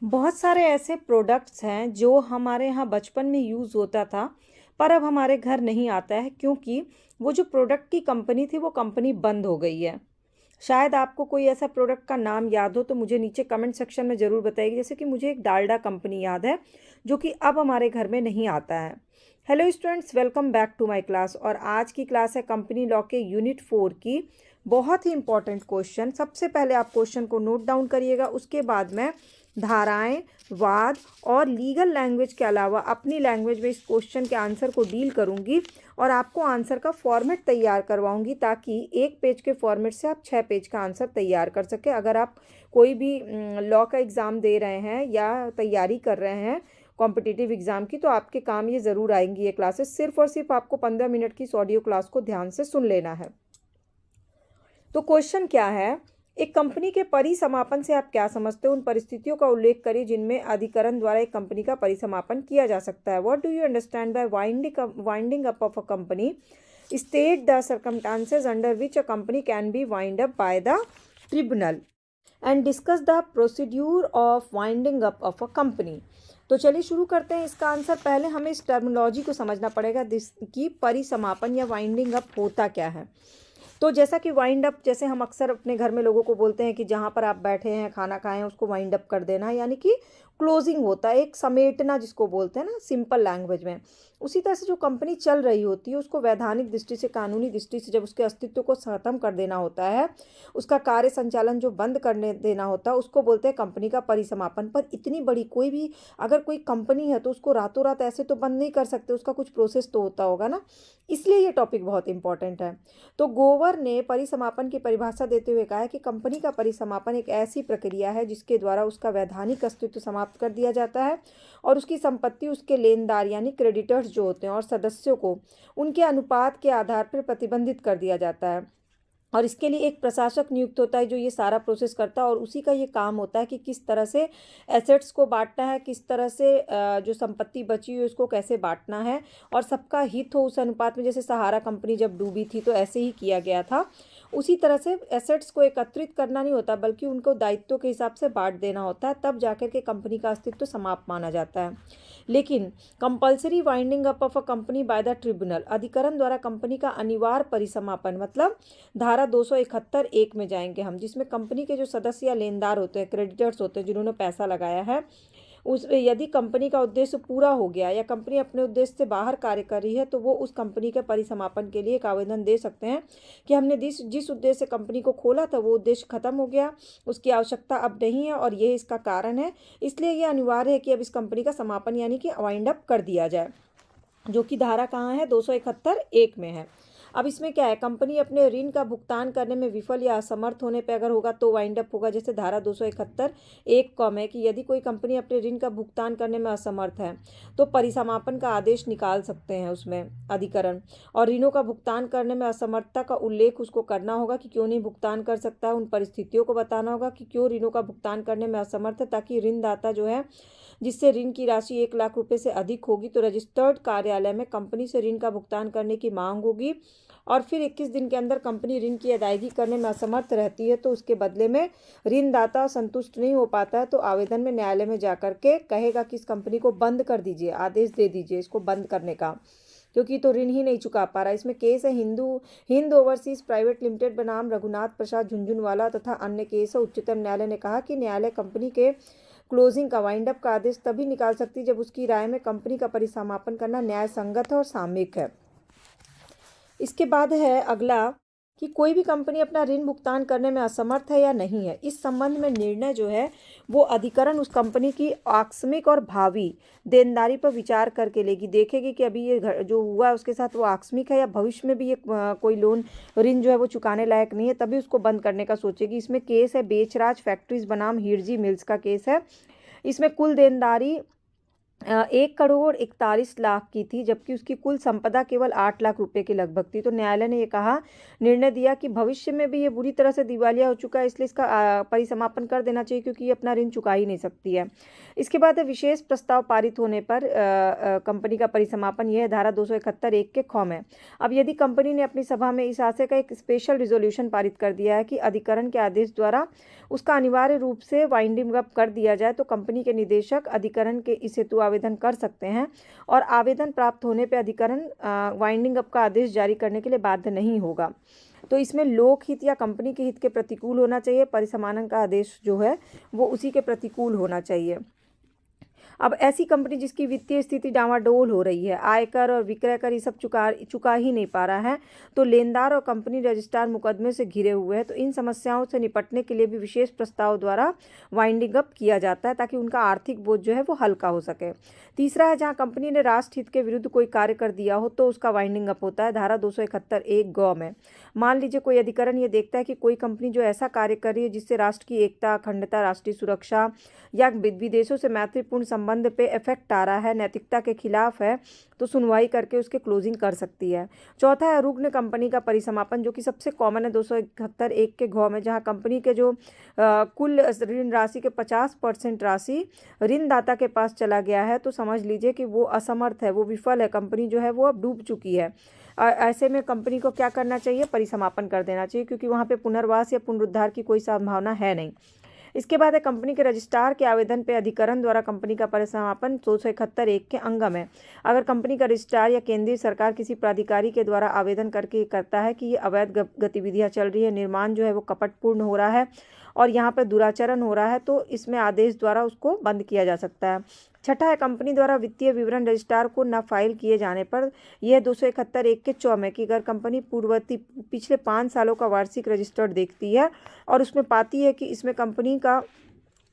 बहुत सारे ऐसे प्रोडक्ट्स हैं जो हमारे यहाँ बचपन में यूज़ होता था पर अब हमारे घर नहीं आता है क्योंकि वो जो प्रोडक्ट की कंपनी थी वो कंपनी बंद हो गई है। शायद आपको कोई ऐसा प्रोडक्ट का नाम याद हो तो मुझे नीचे कमेंट सेक्शन में ज़रूर बताइए। जैसे कि मुझे एक डालडा कंपनी याद है जो कि अब हमारे घर में नहीं आता है। Hello students, welcome back to my class. और आज की क्लास है कंपनी लॉ के यूनिट 4 की। बहुत ही इंपॉर्टेंट क्वेश्चन। सबसे पहले आप क्वेश्चन को नोट डाउन करिएगा, उसके बाद मैं धाराएं, वाद और लीगल लैंग्वेज के अलावा अपनी लैंग्वेज में इस क्वेश्चन के आंसर को डील करूंगी और आपको आंसर का फॉर्मेट तैयार करवाऊंगी ताकि एक पेज के फॉर्मेट से आप 6 पेज का आंसर तैयार कर सके। अगर आप कोई भी लॉ का एग्ज़ाम दे रहे हैं या तैयारी कर रहे हैं कॉम्पिटिटिव एग्ज़ाम की, तो आपके काम ये ज़रूर आएंगी ये क्लासेस। सिर्फ और सिर्फ आपको 15 मिनट की इस ऑडियो क्लास को ध्यान से सुन लेना है। तो क्वेश्चन क्या है, एक कंपनी के परिसमापन से आप क्या समझते हो? उन परिस्थितियों का उल्लेख करिए जिनमें अधिकरण द्वारा एक कंपनी का परिसमापन किया जा सकता है। What do you understand by winding up of a company? State the circumstances under which a company can be wind up by the tribunal and discuss the procedure of winding up of a company. तो चलिए शुरू करते हैं इसका answer. पहले हमें इस terminology को समझना पड़ेगा कि परिसमापन या वाइंडिंग अप होता क्या है। तो जैसा कि वाइंड अप, जैसे हम अक्सर अपने घर में लोगों को बोलते हैं कि जहाँ पर आप बैठे हैं खाना खाएं उसको वाइंड अप कर देना, यानी कि क्लोजिंग होता है, एक समेटना जिसको बोलते हैं ना सिंपल लैंग्वेज में। उसी तरह से जो कंपनी चल रही होती है उसको वैधानिक दृष्टि से, कानूनी दृष्टि से जब उसके अस्तित्व को खत्म कर देना होता है, उसका कार्य संचालन जो बंद करने देना होता है, उसको बोलते हैं कंपनी का परिसमापन। पर इतनी बड़ी कोई भी अगर कोई कंपनी है तो उसको रातों रात ऐसे तो बंद नहीं कर सकते, उसका कुछ प्रोसेस तो होता होगा ना। इसलिए ये टॉपिक बहुत इंपॉर्टेंट है। तो गोवर ने परिसमापन की परिभाषा देते हुए कहा है कि कंपनी का परिसमापन एक ऐसी प्रक्रिया है जिसके द्वारा उसका वैधानिक अस्तित्व समाप्त कर दिया जाता है और उसकी संपत्ति उसके लेनदार यानी क्रेडिटर्स जो होते हैं और सदस्यों को उनके अनुपात के आधार पर प्रतिबंधित कर दिया जाता है। और इसके लिए एक प्रशासक नियुक्त होता है जो ये सारा प्रोसेस करता है और उसी का ये काम होता है कि किस तरह से एसेट्स को बांटना है, किस तरह से जो संपत्ति बची हुई उसको कैसे बांटना है और सबका हित हो उस अनुपात में। जैसे सहारा कंपनी जब डूबी थी तो ऐसे ही किया गया था। उसी तरह से एसेट्स को एकत्रित करना नहीं होता बल्कि उनको दायित्व के हिसाब से बांट देना होता है, तब जाकर के कंपनी का अस्तित्व समाप्त माना जाता है। लेकिन compulsory winding up of a company by the tribunal, अधिकरण द्वारा कंपनी का अनिवार्य परिसमापन, मतलब धारा 271 एक में जाएंगे हम, जिसमें कंपनी के जो सदस्य या लेनदार होते हैं, क्रेडिटर्स होते हैं जिन्होंने पैसा लगाया है, उस यदि कंपनी का उद्देश्य पूरा हो गया या कंपनी अपने उद्देश्य से बाहर कार्य कर रही है तो वो उस कंपनी के परिसमापन के लिए एक आवेदन दे सकते हैं कि हमने जिस उद्देश्य से कंपनी को खोला था वो उद्देश्य खत्म हो गया, उसकी आवश्यकता अब नहीं है और ये इसका कारण है, इसलिए ये अनिवार्य है कि अब इस कंपनी का समापन यानी कि वाइंड अप कर दिया जाए, जो कि धारा कहाँ है 271 एक में है। अब इसमें क्या है, कंपनी अपने ऋण का भुगतान करने में विफल या असमर्थ होने पर अगर होगा तो वाइंड अप होगा। जैसे धारा 271 एक कम है कि यदि कोई कंपनी अपने ऋण का भुगतान करने में असमर्थ है तो परिसमापन का आदेश निकाल सकते हैं उसमें अधिकरण, और ऋणों का भुगतान करने में असमर्थता का उल्लेख उसको करना होगा कि क्यों नहीं भुगतान कर सकता है, उन परिस्थितियों को बताना होगा कि क्यों ऋणों का भुगतान करने में असमर्थ है, ताकि ऋणदाता जो है जिससे ऋण की राशि 1 लाख रुपए से अधिक होगी तो रजिस्टर्ड कार्यालय में कंपनी से ऋण का भुगतान करने की मांग होगी और फिर 21 दिन के अंदर कंपनी ऋण की अदायगी करने में असमर्थ रहती है तो उसके बदले में ऋणदाता संतुष्ट नहीं हो पाता है तो आवेदन में न्यायालय में जाकर के कहेगा कि इस कंपनी को बंद कर दीजिए, आदेश दे दीजिए इसको बंद करने का, क्योंकि तो ऋण ही नहीं चुका पा रहा। इसमें केस है हिंद ओवरसीज प्राइवेट लिमिटेड बनाम रघुनाथ प्रसाद झुंझुनवाला तथा अन्य केस है। उच्चतम न्यायालय ने कहा कि न्यायालय कंपनी के क्लोजिंग का वाइंड अप का आदेश तभी निकाल सकती है जब उसकी राय में कंपनी का परिसमापन करना न्याय संगत है और सामयिक है। इसके बाद है अगला कि कोई भी कंपनी अपना ऋण भुगतान करने में असमर्थ है या नहीं है, इस संबंध में निर्णय जो है वो अधिकरण उस कंपनी की आकस्मिक और भावी देनदारी पर विचार करके लेगी, देखेगी कि अभी ये जो हुआ है उसके साथ वो आकस्मिक है या भविष्य में भी ये कोई लोन ऋण जो है वो चुकाने लायक नहीं है, तभी उसको बंद करने का सोचेगी। इसमें केस है बेचराज फैक्ट्रीज बनाम हिरजी मिल्स का केस है। इसमें कुल देनदारी 1,41,00,000 की थी, जबकि उसकी कुल संपदा केवल 8 लाख रुपए के लगभग थी। तो न्यायालय ने ये कहा, निर्णय दिया कि भविष्य में भी ये बुरी तरह से दिवालिया हो चुका है, इसलिए इसका परिसमापन कर देना चाहिए, क्योंकि ये अपना ऋण चुका ही नहीं सकती है। इसके बाद विशेष प्रस्ताव पारित होने पर कंपनी का परिसमापन, यह धारा 271(1) के ख में। अब यदि कंपनी ने अपनी सभा में इस आशय का एक स्पेशल रिजोल्यूशन पारित कर दिया है कि अधिकरण के आदेश द्वारा उसका अनिवार्य रूप से वाइंडिंग अप कर दिया जाए, तो कंपनी के निदेशक अधिकरण के इस हेतु आवेदन कर सकते हैं, और आवेदन प्राप्त होने पर अधिकरण वाइंडिंग अप का आदेश जारी करने के लिए बाध्य नहीं होगा। तो इसमें लोकहित या कंपनी के हित के प्रतिकूल होना चाहिए, परिसमापन का आदेश जो है वो उसी के प्रतिकूल होना चाहिए। अब ऐसी कंपनी जिसकी वित्तीय स्थिति डामाडोल हो रही है, आयकर और विक्रय कर ये सब चुका ही नहीं पा रहा है, तो लेनदार और कंपनी रजिस्ट्रार मुकदमे से घिरे हुए हैं, तो इन समस्याओं से निपटने के लिए भी विशेष प्रस्ताव द्वारा वाइंडिंग अप किया जाता है, ताकि उनका आर्थिक बोझ जो है वो हल्का हो सके। तीसरा है, जहाँ कंपनी ने राष्ट्र हित के विरुद्ध कोई कार्य कर दिया हो, तो उसका वाइंडिंग अप होता है धारा 271(1) ग में। मान लीजिए कोई अधिकरण ये देखता है कि कोई कंपनी जो ऐसा कार्य कर रही है जिससे राष्ट्र की एकता, अखंडता, राष्ट्रीय सुरक्षा या विदेशों से मैत्रीपूर्ण संबंध पे इफेक्ट आ रहा है, नैतिकता के खिलाफ है, तो सुनवाई करके उसके क्लोजिंग कर सकती है। चौथा है रुग्ण कंपनी का परिसमापन, जो कि सबसे कॉमन है 271(1) के घ में, जहां कंपनी के जो कुल ऋण राशि के 50% राशि ऋणदाता के पास चला गया है, तो समझ लीजिए कि वो असमर्थ है, वो विफल है, कंपनी जो है वो अब डूब चुकी है। ऐसे में कंपनी को क्या करना चाहिए, परिसमापन कर देना चाहिए, क्योंकि वहाँ पे पुनर्वास या पुनरुद्धार की कोई संभावना है नहीं। इसके बाद है कंपनी के रजिस्ट्रार के आवेदन पर अधिकरण द्वारा कंपनी का परिसमापन 271(1) के अंग में। अगर कंपनी का रजिस्ट्रार या केंद्रीय सरकार किसी प्राधिकारी के द्वारा आवेदन करके करता है कि ये अवैध गतिविधियां चल रही है, निर्माण जो है वो कपटपूर्ण हो रहा है और यहाँ पर दुराचरण हो रहा है, तो इसमें आदेश द्वारा उसको बंद किया जा सकता है। छठा है, कंपनी द्वारा वित्तीय विवरण रजिस्ट्रार को न फाइल किए जाने पर यह 271(1) के च में, कि अगर कंपनी पूर्ववर्ती पिछले 5 सालों का वार्षिक रजिस्टर्ड देखती है और उसमें पाती है कि इसमें कंपनी का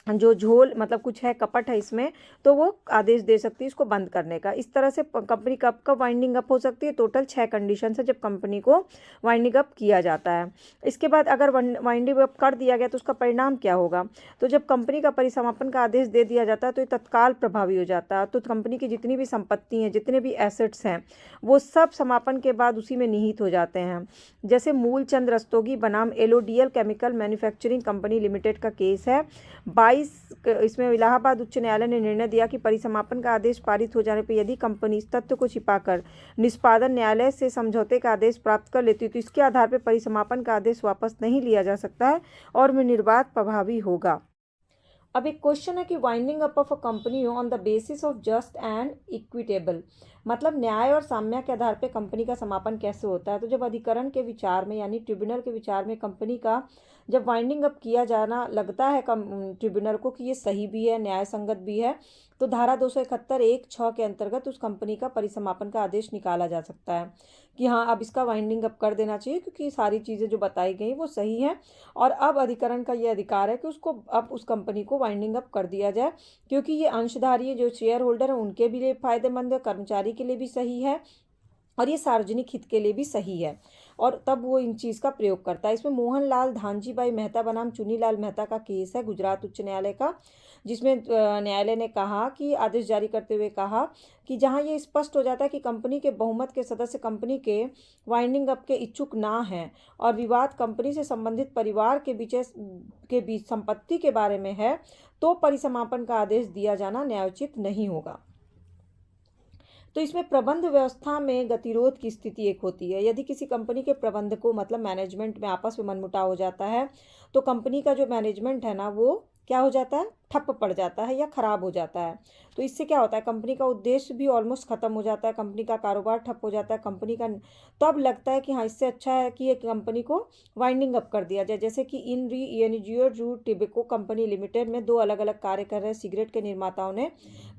जो झोल मतलब कुछ है, कपट है इसमें, तो वो आदेश दे सकती है इसको बंद करने का। इस तरह से कंपनी कब वाइंडिंग अप हो सकती है, टोटल 6 कंडीशन है जब कंपनी को वाइंडिंग अप किया जाता है। इसके बाद अगर वाइंडिंग अप कर दिया गया तो उसका परिणाम क्या होगा, तो जब कंपनी का परिसमापन का आदेश दे दिया जाता है तो ये तत्काल प्रभावी हो जाता है। तो कंपनी की जितनी भी संपत्ति हैं, जितने भी एसेट्स हैं, वो सब समापन के बाद उसी में निहित हो जाते हैं। जैसे मूलचंद रस्तोगी बनाम एलोडीएल केमिकल मैन्युफैक्चरिंग कंपनी लिमिटेड का केस है 22, इसमें इलाहाबाद उच्च न्यायालय ने निर्णय दिया कि परिसमापन का आदेश पारित हो जाने पर यदि कंपनी इस तथ्य को छिपाकर निष्पादन न्यायालय से समझौते का आदेश प्राप्त कर लेती है, तो इसके आधार पर परिसमापन का आदेश वापस नहीं लिया जा सकता है और वह निर्बाध प्रभावी होगा। अब एक क्वेश्चन है कि winding up of a company on the basis of just and equitable, मतलब न्याय और साम्य के आधार पर कंपनी का समापन कैसे होता है। तो जब अधिकरण के विचार में यानी ट्रिब्यूनल के विचार में कंपनी का जब वाइंडिंग अप किया जाना लगता है ट्रिब्यूनल को कि ये सही भी है, न्याय संगत भी है, तो धारा 271(1)(6) के अंतर्गत उस कंपनी का परिसमापन का आदेश निकाला जा सकता है कि हाँ अब इसका वाइंडिंग अप कर देना चाहिए, क्योंकि सारी चीज़ें जो बताई गई वो सही हैं और अब अधिकरण का ये अधिकार है कि उसको अब उस कंपनी को वाइंडिंग अप कर दिया जाए, क्योंकि ये अंशधारी जो शेयर होल्डर है उनके भी लिए फायदेमंद है, कर्मचारी के लिए भी सही है और ये सार्वजनिक हित के लिए भी सही है, और तब वो इन चीज़ का प्रयोग करता है। इसमें मोहनलाल धानजीभाई मेहता बनाम चुनीलाल मेहता का केस है गुजरात उच्च न्यायालय का, जिसमें न्यायालय ने कहा कि आदेश जारी करते हुए कहा कि जहां ये स्पष्ट हो जाता है कि कंपनी के बहुमत के सदस्य कंपनी के वाइंडिंग अप के इच्छुक ना हैं और विवाद कंपनी से संबंधित परिवार के बीच संपत्ति के बारे में है, तो परिसमापन का आदेश दिया जाना न्यायोचित नहीं होगा। तो इसमें प्रबंध व्यवस्था में गतिरोध की स्थिति एक होती है। यदि किसी कंपनी के प्रबंधकों मतलब मैनेजमेंट में आपस में मनमुटाव हो जाता है, तो कंपनी का जो मैनेजमेंट है ना वो क्या हो जाता है, ठप पड़ जाता है या खराब हो जाता है। तो इससे क्या होता है, कंपनी का उद्देश्य भी ऑलमोस्ट खत्म हो जाता है, कंपनी का कारोबार ठप हो जाता है, कंपनी का तो अब लगता है कि हाँ इससे अच्छा है कि ये कंपनी को वाइंडिंग अप कर दिया जाए। जैसे कि इन टिबेको कंपनी लिमिटेड में 2 अलग अलग कार्य कर रहे सिगरेट के निर्माताओं ने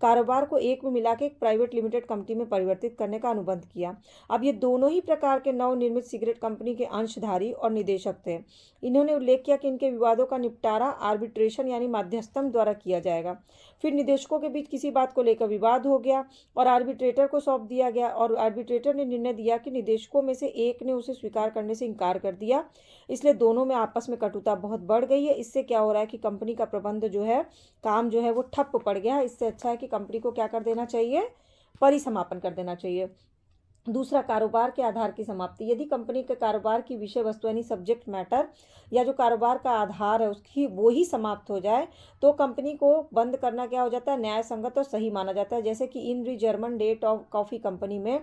कारोबार को एक में मिला के एक प्राइवेट लिमिटेड कंपनी में परिवर्तित करने का अनुबंध किया। अब ये दोनों ही प्रकार के नवनिर्मित सिगरेट कंपनी के अंशधारी और निदेशक थे। इन्होंने उल्लेख किया कि इनके विवादों का निपटारा आर्बिट्रेशन यानी मध्यस्थम द्वारा किया जाएगा। फिर निदेशकों के बीच किसी बात को लेकर विवाद हो गया और आर्बिट्रेटर को सौंप दिया गया और आर्बिट्रेटर ने निर्णय दिया कि निदेशकों में से एक ने उसे स्वीकार करने से इनकार कर दिया। इसलिए दोनों में आपस में कटुता बहुत बढ़ गई है। इससे क्या हो रहा है कि कंपनी का प्रबंध जो है, काम जो है वो ठप पड़ गया है। इससे अच्छा है कि कंपनी को क्या कर देना चाहिए, परिसमापन कर देना चाहिए। दूसरा, कारोबार के आधार की समाप्ति। यदि कंपनी के कारोबार की विषय वस्तु यानी सब्जेक्ट मैटर या जो कारोबार का आधार है उसकी वो ही समाप्त हो जाए तो कंपनी को बंद करना क्या हो जाता है, न्याय संगत और सही माना जाता है। जैसे कि इन री German date of coffee company में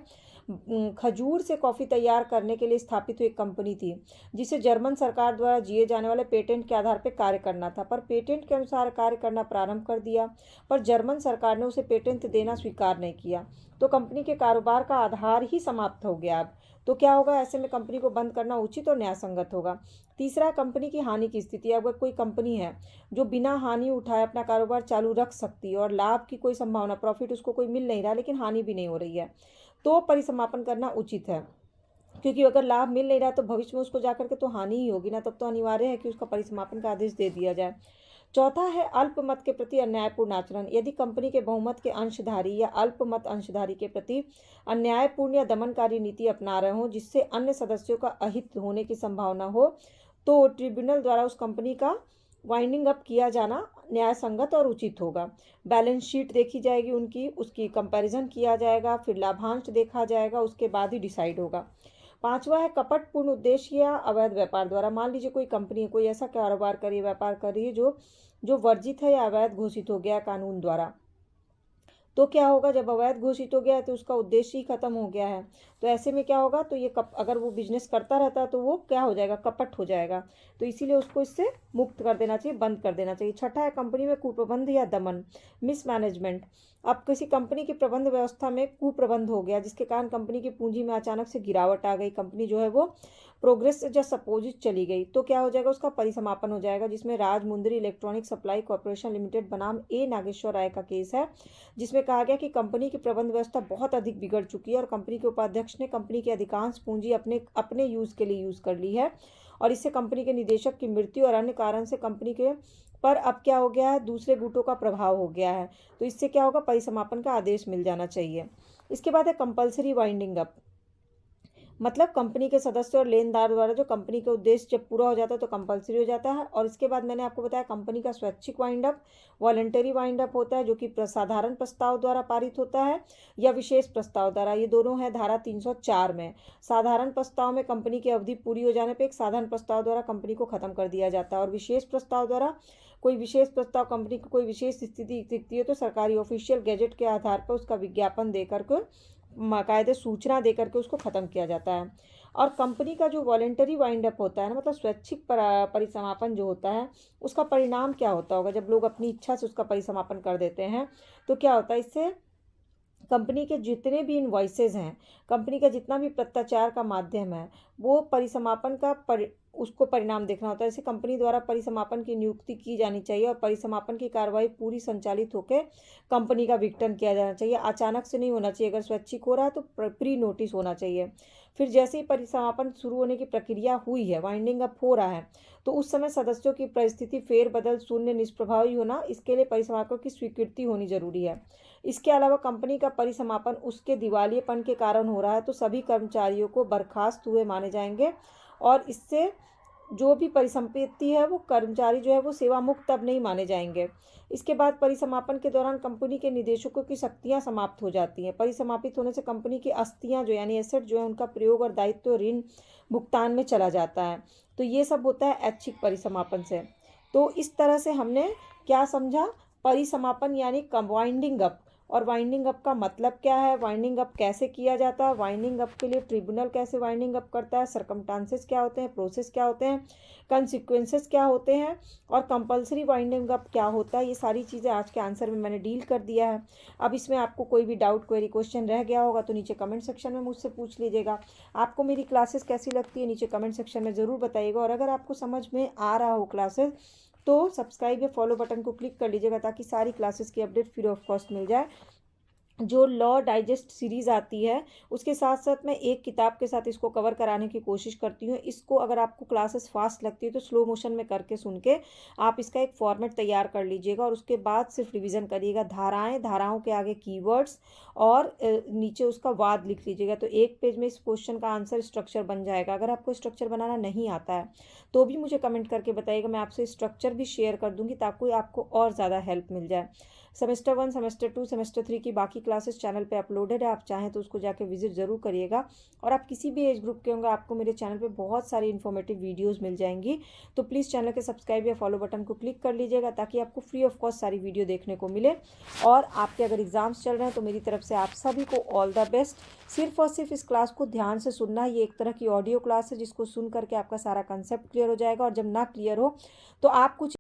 खजूर से कॉफ़ी तैयार करने के लिए स्थापित हुई एक कंपनी थी जिसे जर्मन सरकार द्वारा दिए जाने वाले पेटेंट के आधार पर कार्य करना था, पर पेटेंट के अनुसार कार्य करना प्रारंभ कर दिया, पर जर्मन सरकार ने उसे पेटेंट देना स्वीकार नहीं किया, तो कंपनी के कारोबार का आधार ही समाप्त हो गया। अब तो क्या होगा, ऐसे में कंपनी को बंद करना उचित और न्यायसंगत होगा। तीसरा, कंपनी की हानि की स्थिति। अगर कोई कंपनी है जो बिना हानि उठाए अपना कारोबार चालू रख सकती है और लाभ की कोई संभावना, प्रॉफिट उसको कोई मिल नहीं रहा लेकिन हानि भी नहीं हो रही है, तो परिसमापन करना उचित है। क्योंकि अगर लाभ मिल नहीं रहा तो भविष्य में उसको जाकर के तो हानि ही होगी ना, तब तो अनिवार्य है कि उसका परिसमापन का आदेश दे दिया जाए। चौथा है अल्पमत के प्रति अन्यायपूर्ण आचरण। यदि कंपनी के बहुमत के अंशधारी या अल्पमत अंशधारी के प्रति अन्यायपूर्ण या दमनकारी नीति अपना रहे हों जिससे अन्य सदस्यों का अहित होने की संभावना हो, तो ट्रिब्यूनल द्वारा उस कंपनी का वाइंडिंग अप किया जाना न्याय संगत और उचित होगा। बैलेंस शीट देखी जाएगी उनकी, उसकी कंपैरिजन किया जाएगा, फिर लाभांश देखा जाएगा, उसके बाद ही डिसाइड होगा। पांचवा है कपटपूर्ण उद्देश्य या अवैध व्यापार द्वारा। मान लीजिए कोई कंपनी है, कोई ऐसा कारोबार कर रही है, व्यापार कर रही है जो वर्जित है या अवैध घोषित हो गया कानून द्वारा, तो क्या होगा, जब अवैध घोषित हो गया है तो उसका उद्देश्य ही खत्म हो गया है। तो ऐसे में क्या होगा, तो ये अगर वो बिजनेस करता रहता है तो वो क्या हो जाएगा, कपट हो जाएगा। तो इसीलिए उसको इससे मुक्त कर देना चाहिए, बंद कर देना चाहिए। छठा है कंपनी में कुप्रबंध या दमन, मिसमैनेजमेंट। अब किसी कंपनी की प्रबंध व्यवस्था में कुप्रबंध हो गया जिसके कारण कंपनी की पूंजी में अचानक से गिरावट आ गई, कंपनी जो है वो प्रोग्रेस से जस्ट अपोजिट चली गई, तो क्या हो जाएगा, उसका परिसमापन हो जाएगा। जिसमें Rajahmundry electronic supply corporation limited बनाम ए नागेश्वर राय का केस है, जिसमें कहा गया कि कंपनी की प्रबंध व्यवस्था बहुत अधिक बिगड़ चुकी है और कंपनी के उपाध्यक्ष ने कंपनी की अधिकांश पूंजी अपने यूज के लिए यूज कर ली है और इससे कंपनी के निदेशक की मृत्यु और अन्य कारण से कंपनी के पर अब क्या हो गया है, दूसरे गुटों का प्रभाव हो गया है। तो इससे क्या होगा, परिसमापन का आदेश मिल जाना चाहिए। इसके बाद है कंपल्सरी वाइंडिंग अप। मतलब कंपनी के सदस्य और लेनदार द्वारा जो कंपनी का उद्देश्य जब पूरा हो जाता है तो कंपलसरी हो जाता है। और इसके बाद मैंने आपको बताया कंपनी का स्वैच्छिक wind up, voluntary wind up होता है जो कि साधारण प्रस्ताव द्वारा पारित होता है या विशेष प्रस्ताव द्वारा। ये दोनों है धारा 304 में। साधारण प्रस्ताव में कंपनी की अवधि पूरी हो जाने पर एक साधारण प्रस्ताव द्वारा कंपनी को खत्म कर दिया जाता है और विशेष प्रस्ताव द्वारा कोई विशेष प्रस्ताव कंपनी को कोई विशेष स्थिति दिखती है तो सरकारी ऑफिशियल गैजेट के आधार पर उसका विज्ञापन देकर के बाकायदे सूचना देकर के उसको ख़त्म किया जाता है। और कंपनी का जो वॉलेंटरी वाइंड अप होता है ना, मतलब स्वैच्छिक परिसमापन जो होता है, उसका परिणाम क्या होता होगा जब लोग अपनी इच्छा से उसका परिसमापन कर देते हैं, तो क्या होता है, इससे कंपनी के जितने भी इनवॉइसेज हैं, कंपनी का जितना भी पत्राचार का माध्यम है, वो परिसमापन का उसको परिणाम देखना होता है। जैसे कंपनी द्वारा परिसमापन की नियुक्ति की जानी चाहिए और परिसमापन की कार्रवाई पूरी संचालित होकर कंपनी का विघटन किया जाना चाहिए। अचानक से नहीं होना चाहिए, अगर स्वैच्छिक हो रहा है तो प्री नोटिस होना चाहिए। फिर जैसे ही परिसमापन शुरू होने की प्रक्रिया हुई है, वाइंडिंग अप हो रहा है, तो उस समय सदस्यों की परिस्थिति फेरबदल शून्य निष्प्रभावी होना, इसके लिए परिसमापकों की स्वीकृति होनी जरूरी है। इसके अलावा कंपनी का परिसमापन उसके दिवालियेपन के कारण हो रहा है तो सभी कर्मचारियों को बर्खास्त हुए माने जाएंगे और इससे जो भी परिसंपत्ति है वो कर्मचारी जो है वो सेवा मुक्त अब नहीं माने जाएंगे। इसके बाद परिसमापन के दौरान कंपनी के निदेशकों की शक्तियां समाप्त हो जाती हैं। परिसमापित होने से कंपनी की आस्तियां जो यानी एसेट जो है उनका प्रयोग और दायित्व ऋण भुगतान में चला जाता है। तो ये सब होता है ऐच्छिक परिसमापन से। तो इस तरह से हमने क्या समझा, परिसमापन यानी वाइंडिंग अप, और वाइंडिंग अप का मतलब क्या है, वाइंडिंग अप कैसे किया जाता है, वाइंडिंग अप के लिए ट्रिब्यूनल कैसे वाइंडिंग अप करता है, सर्कमस्टांसेस क्या होते हैं, प्रोसेस क्या होते हैं, कंसिक्वेंसेस क्या होते हैं और कंपलसरी वाइंडिंग अप क्या होता है, ये सारी चीज़ें आज के आंसर में मैंने डील कर दिया है। अब इसमें आपको कोई भी डाउट, क्वेरी, क्वेश्चन रह गया होगा तो नीचे कमेंट सेक्शन में मुझसे पूछ लीजिएगा। आपको मेरी क्लासेस कैसी लगती है नीचे कमेंट सेक्शन में ज़रूर बताइएगा। और अगर आपको समझ में आ रहा हो क्लासेस तो सब्सक्राइब या फॉलो बटन को क्लिक कर लीजिएगा ताकि सारी क्लासेस की अपडेट फ्री ऑफ कॉस्ट मिल जाए। जो लॉ डाइजेस्ट सीरीज़ आती है उसके साथ साथ मैं एक किताब के साथ इसको कवर कराने की कोशिश करती हूँ। इसको अगर आपको क्लासेस फास्ट लगती है तो स्लो मोशन में करके सुन के आप इसका एक फॉर्मेट तैयार कर लीजिएगा और उसके बाद सिर्फ रिवीजन करिएगा। धाराएं, धाराओं के आगे कीवर्ड्स और नीचे उसका वाद लिख लीजिएगा, तो एक पेज में इस क्वेश्चन का आंसर स्ट्रक्चर बन जाएगा। अगर आपको स्ट्रक्चर बनाना नहीं आता है तो भी मुझे कमेंट करके बताइएगा, मैं आपसे स्ट्रक्चर भी शेयर कर दूंगी ताकि आपको और ज़्यादा हेल्प मिल जाए। सेमेस्टर 1, सेमेस्टर 2, सेमेस्टर 3 की बाकी क्लासेस चैनल पे अपलोडेड है, आप चाहें तो उसको जाके विजिट ज़रूर करिएगा। और आप किसी भी एज ग्रुप के होंगे, आपको मेरे चैनल पे बहुत सारी इन्फॉर्मेटिव वीडियोस मिल जाएंगी। तो प्लीज़ चैनल के सब्सक्राइब या फॉलो बटन को क्लिक कर लीजिएगा ताकि आपको फ्री ऑफ कॉस्ट सारी वीडियो देखने को मिले। और आपके अगर एग्ज़ाम्स चल रहे हैं तो मेरी तरफ से आप सभी को ऑल द बेस्ट। सिर्फ और सिर्फ इस क्लास को ध्यान से सुनना, ये एक तरह की ऑडियो क्लास है जिसको सुन करके आपका सारा कंसेप्ट क्लियर हो जाएगा, और जब ना क्लियर हो तो आप कुछ